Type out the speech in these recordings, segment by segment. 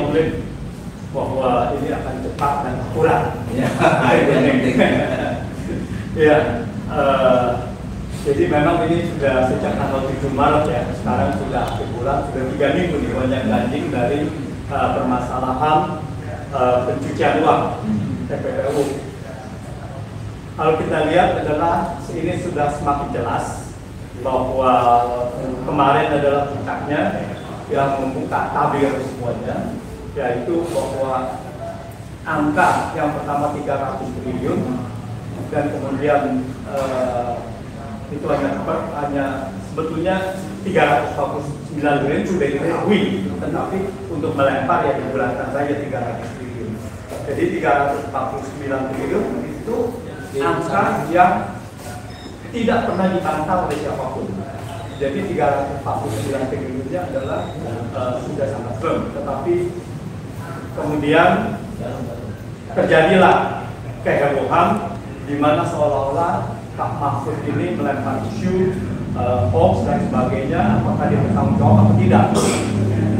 mengklaim bahwa ini akan cepat dan akurat. Ya, ya. Jadi memang ini sudah sejak tanggal 7 Maret ya, sekarang sudah akhir bulan, sudah 3 minggu nih banyak landing dari permasalahan pencucian uang TPPU. Kalau kita lihat adalah ini sudah semakin jelas bahwa kemarin adalah puncaknya yang membuka tabir semuanya, yaitu bahwa angka yang pertama 300 triliun dan kemudian itu hanya sebetulnya 349 triliun sudah diketahui, tetapi untuk melempar ya dibulatkan saja 300 triliun. Jadi 349 triliun itu angka yang tidak pernah dipantau oleh siapapun. Jadi 349 triliunnya adalah sudah sangat firm, tetapi kemudian terjadilah kehebohan di mana seolah-olah Pak Mahfud ini melempar isu hoax dan sebagainya, apakah dia bertanggung jawab atau tidak.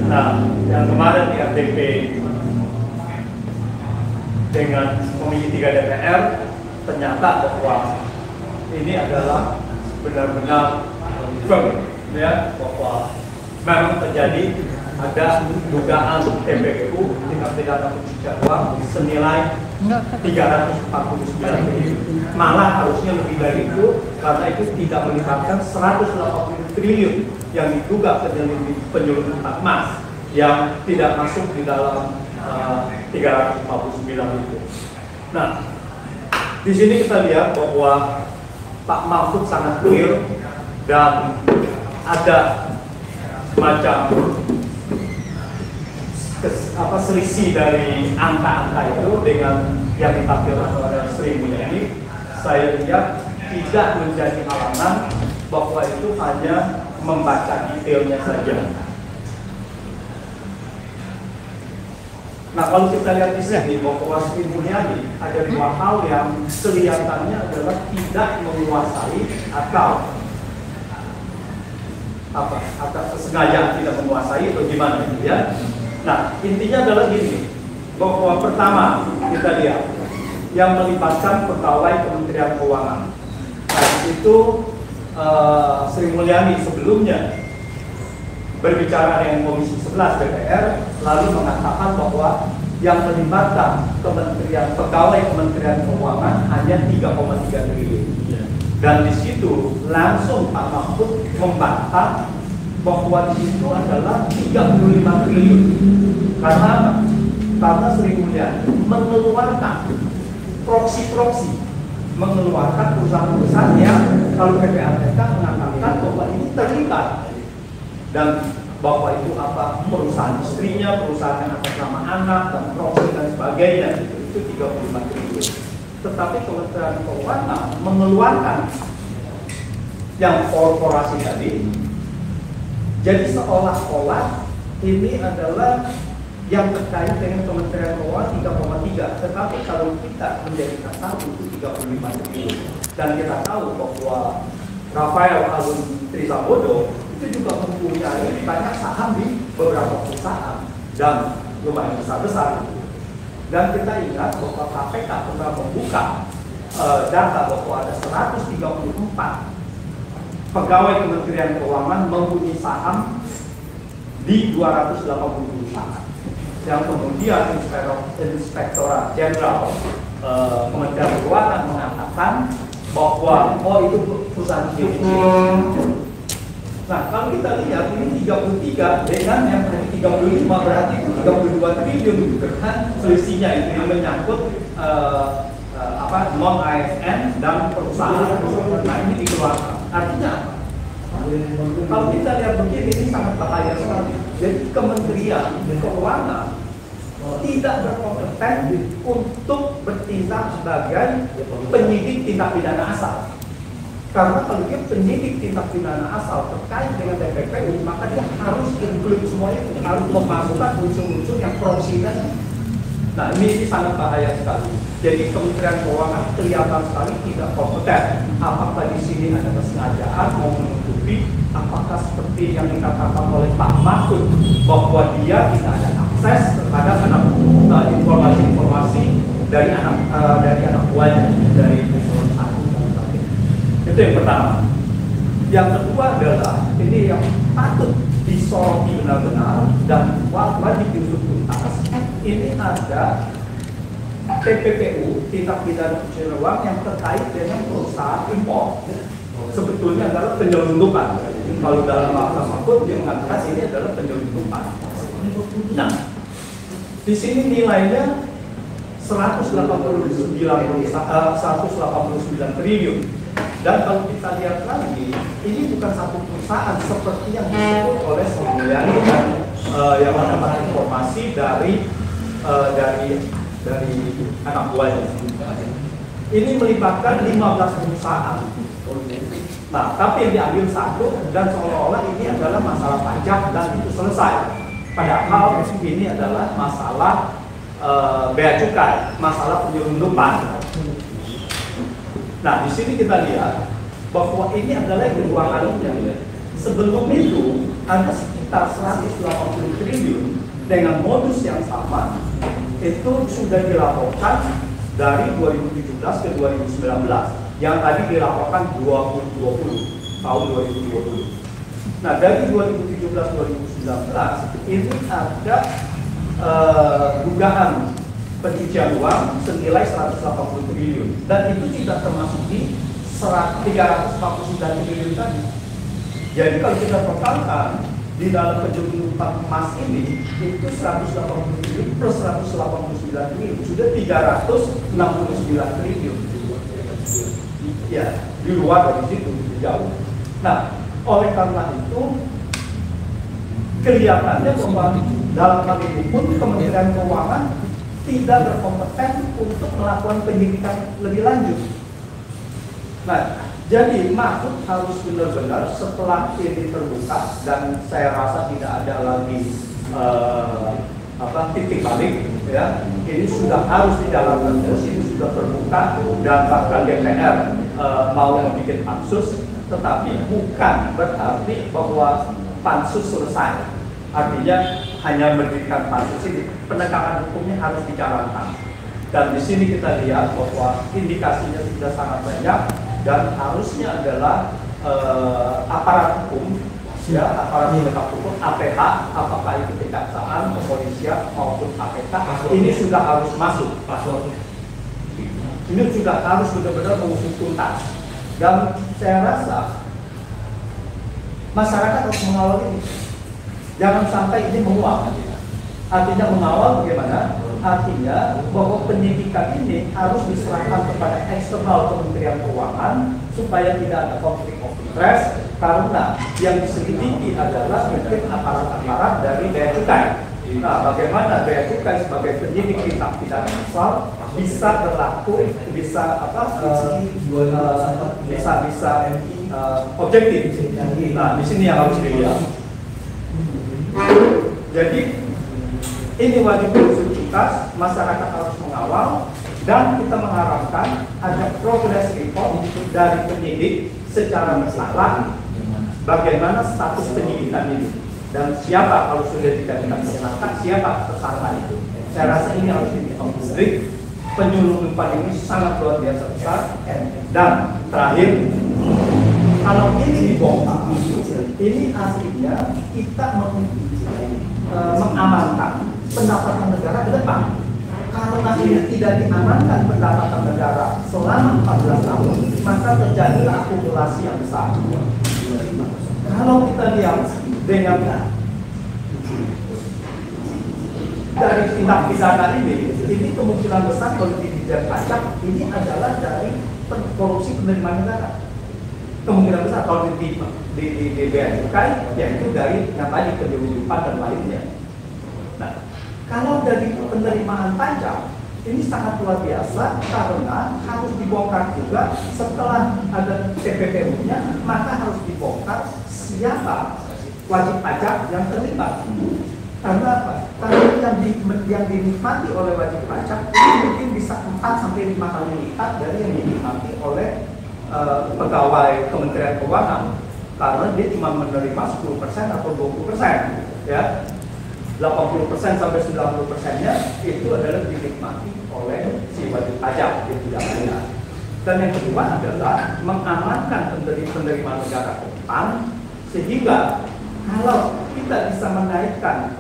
Nah, yang kemarin di RTP dengan Komisi 3 DPR ternyata bahwa ini adalah benar-benar firm ya, bahwa memang terjadi ada dugaan TPPU tindak pidana pencucian uang senilai 349 triliun. Malah harusnya lebih dari itu karena itu tidak melibatkan 180 triliun yang diduga penyelundupan emas yang tidak masuk di dalam 359 itu. Nah, di sini kita lihat bahwa Pak Mahfud sangat clear dan ada semacam selisih dari angka-angka itu dengan yang ditampilkan oleh Sri Mulyani. Saya lihat tidak menjadi halangan bahwa itu hanya membaca detailnya saja. Nah, kalau kita lihat di sini bahwa Sri Mulyani ada dua hal yang kelihatannya adalah tidak menguasai atau sengaja tidak menguasai atau gimana ya. Nah, intinya adalah gini, bahwa pertama kita lihat yang melibatkan pegawai Kementerian Keuangan. Nah, itu Sri Mulyani sebelumnya berbicara dengan Komisi 11 DPR lalu mengatakan bahwa yang melibatkan pegawai Kementerian Keuangan hanya 3,3 triliun. Dan di situ langsung Pak Mahfud membantah bahwa di situ adalah 35 triliun. Karena Sri Mulyani mengeluarkan proksi-proksi, mengeluarkan perusahaan-perusahaan yang kalau PPATK mengatakan bahwa ini terlibat dan bahwa itu perusahaan istrinya, perusahaan yang atas nama anak dan proksi dan sebagainya, itu 35 triliun. Tetapi Kementerian Keuangan mengeluarkan yang korporasi tadi. Jadi seolah-olah ini adalah yang terkait dengan Kementerian Keuangan 3,3, tetapi kalau kita menjadikan tahu itu 35 triliun. Dan kita tahu bahwa Rafael Alun Trisambodo itu juga mempunyai banyak saham di beberapa perusahaan dan lumayan besar-besar. Dan kita ingat bahwa KPK pernah membuka data bahwa ada 134 pegawai Kementerian Keuangan mempunyai saham di 280 perusahaan. Yang kemudian Inspektorat Jenderal Kementerian Keuangan mengatakan bahwa itu perusahaan kecil. Nah, kalau kita lihat ini 33 dengan yang tadi 35 berarti itu 32 triliun kan selisihnya itu yang menyangkut non ASN dan perusahaan. Nah, ini dikeluarkan. Artinya apa? Kalau kita lihat begini ini sangat bahaya sekali. Jadi Kementerian Keuangan tidak berkompeten untuk bertindak sebagai penyidik tindak pidana asal. Karena kalau dia penyidik tindak pidana asal terkait dengan TPPU, maka dia harus include semuanya, harus memasukkan unsur-unsur yang proksinya. Nah, ini sangat bahaya sekali. Jadi Kementerian Keuangan kelihatan sekali tidak kompeten. Apakah di sini ada kesengajaan mau menutupi? Apakah seperti yang dikatakan oleh Pak Mahfud bahwa dia tidak ada akses terhadap informasi-informasi dari anak buahnya, dari perusahaan. Itu yang pertama. Yang kedua adalah ini yang patut disoroti benar-benar dan wajib diusut tuntas. Ini ada TPPU, tindak pidana pencucian uang yang terkait dengan perusahaan impor. Sebetulnya adalah penyelundupan. Kalau dalam bahasa Mahfud dia mengatakan ini adalah penyelundupan. Nah, di sini nilainya 189 triliun. Dan kalau kita lihat lagi, ini bukan satu perusahaan seperti yang disebut oleh Sri Mulyani dan yang mendapat informasi dari anak buahnya. Ini melibatkan 15 perusahaan. Nah, tapi yang diambil satu dan seolah-olah ini adalah masalah pajak dan itu selesai. Padahal ini adalah masalah bea cukai, masalah penyelundupan. Nah, di sini kita lihat bahwa ini adalah keuangannya. Sebelum itu ada sekitar 180 triliun dengan modus yang sama. Itu sudah dilaporkan dari 2017 ke 2019. Yang tadi dilaporkan 2020, tahun 2020. Nah, dari 2017-2019 ini ada dugaan pencucian uang senilai 180 triliun dan itu tidak termasuk di 349 triliun tadi. Jadi kalau kita totalkan di dalam penyelundupan emas ini itu 180 triliun plus 189 triliun sudah 369 triliun. Ya, di luar dari situ, jauh. Nah, oleh karena itu kelihatannya bahwa dalam hal ini pun Kementerian Keuangan tidak berkompeten untuk melakukan penyidikan lebih lanjut. Nah, jadi Mahfud harus benar-benar setelah ini terbuka dan saya rasa tidak ada lagi titik balik, ya. Ini sudah harus dijalankan terus, ini sudah terbuka dan bahkan DPR mau membuat pansus, tetapi bukan berarti bahwa pansus selesai. Artinya hanya mendirikan pansus ini, penegakan hukumnya harus dijalankan. Dan di sini kita lihat bahwa indikasinya sudah sangat banyak dan harusnya adalah aparat hukum, ya, aparat penegak hukum, APH, apakah itu kejaksaan, kepolisian maupun KPK, ini sudah harus masuk. Ini sudah harus benar-benar mengusut tuntas. Dan saya rasa masyarakat harus mengawal ini. Jangan sampai ini menguap. Artinya mengawal bagaimana? Artinya bahwa penyidikan ini harus diserahkan kepada eksternal Kementerian Keuangan supaya tidak ada konflik of interest, karena yang diselidiki adalah mungkin aparat-aparat dari bea cukai. Nah, bagaimana bea cukai sebagai penyidik tindak pidana asal bisa berlaku, bisa objektif. Nah, di sini yang harus dilihat. Jadi ini wajib diusut tuntas, masyarakat harus mengawal dan kita mengharapkan ada progress report dari penyidik secara berkala bagaimana status penyidikan ini dan siapa kalau sudah dijadikan tersangka, siapa tersangka itu. Saya rasa ini harus dibilang publik. Penyelundupan ini sangat luar biasa besar. Dan terakhir, kalau ini dibongkar, ini artinya kita mengamankan pendapatan negara ke depan. Kalau nanti tidak diamankan pendapatan negara selama 14 tahun, maka terjadilah akumulasi yang besar. Kalau kita lihat dengan dari tindak pidana ini kemungkinan besar kalau dididak pajak ini adalah dari korupsi penerimaan negara. Kemungkinan besar kalau di bea cukai, yaitu dari yang tadi penyelundupan dan lainnya. Nah, kalau dari penerimaan pajak ini sangat luar biasa karena harus dibongkar juga setelah ada TPPU-nya, maka harus dibongkar siapa wajib pajak yang terlibat. Karena apa? Karena yang dinikmati oleh wajib pajak ini mungkin bisa 4 sampai 5 kali lipat dari yang dinikmati oleh pegawai Kementerian Keuangan, karena dia cuma menerima 10% atau 20%, ya. 80% sampai 90%-nya itu adalah dinikmati oleh si wajib pajak yang tidak bayar. Dan yang kedua adalah mengamankan penerimaan negara ke depan, sehingga kalau kita bisa menaikkan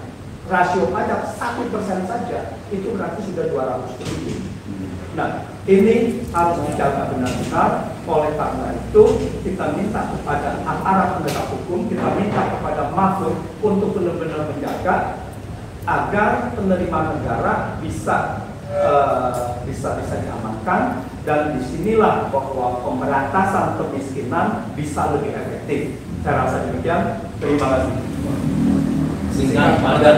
rasio pajak 1% saja, itu berarti sudah 200 triliun. Nah, ini harus dijaga benar-benar. Oleh karena itu, kita minta kepada aparat penegak hukum, kita minta kepada Mahfud untuk benar-benar menjaga agar penerimaan negara bisa diamankan, dan disinilah bahwa pemberantasan kemiskinan bisa lebih efektif. Saya rasa demikian. Terima kasih. Singkat, padat,